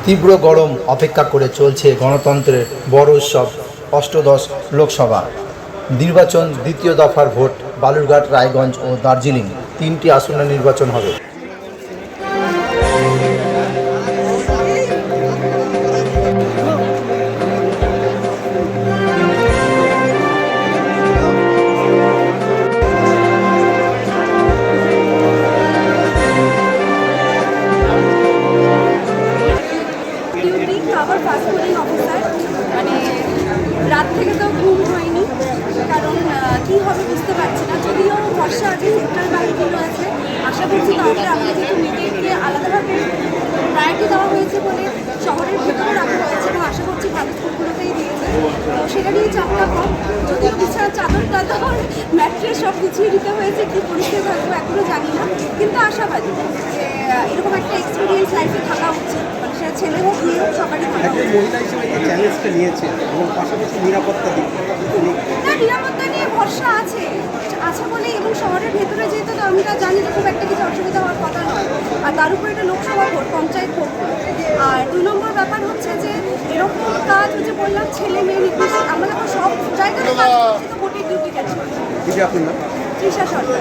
তীব্র গরম অপেক্ষা করে চলছে গণতন্ত্রের বড় উৎসব অষ্টদশ লোকসভা নির্বাচন। দ্বিতীয় দফার ভোট বালুরঘাট, রায়গঞ্জ ও দার্জিলিং তিনটি আসনে নির্বাচন হবে। আমার ফাস্ট ফুডিং অফিসার, মানে রাত থেকে তো ঘুম হয়নি, কারণ কী হবে বুঝতে পারছি না। যদিও ভরসা আছে, সেন্ট্রাল ব্যাংকগুলো আছে, আশা করছি তাহলে আমরা যেহেতু মিডিয়াকে আলাদাভাবে প্রায়োরিটি দেওয়া হয়েছে বলে শহরের ভেতরে রাখা হয়েছে এবং আশা করছি ভালো স্কুলগুলোতেই দিয়েছে, তো সেটা নিয়ে চাপটা কম। যদিও বিছানার চাদর টাদর ম্যাট্রেস সব গুছিয়ে দিতে হয়েছে, কী পরিস্থিতি থাকবে এখনও জানি না, কিন্তু আশাবাদী যে এরকম একটা এক্সপিরিয়েন্স লাইফে থাকা উচিত, মানে সেটা ছেলে হোক মেয়ে হোক সবারই থাকা উচিত। মহিলা হিসেবে এই চ্যালেঞ্জটা নিয়েছে এবং পাশাপাশি নিরাপত্তা দিক না, নিরাপত্তা নিয়ে ভরসা আছে বলে, এবং শহরের ভেতরে যেহেতু তো আমরা জানি যে খুব একটা কিছু অসুবিধা হওয়ার কথা নয়। আর তার উপরে এটা লোকসভা ভোট, পঞ্চায়েত ভোট। আর 2 নম্বর ব্যাপার হচ্ছে যে এরকম কাজ যে বললাম ছেলে মেয়ে নির্বিশেষে আমরা যখন সব জায়গায় কাজ করছি তো ভোটের ডিউটি গেছি। আপনার নাম? তৃষা সরকার।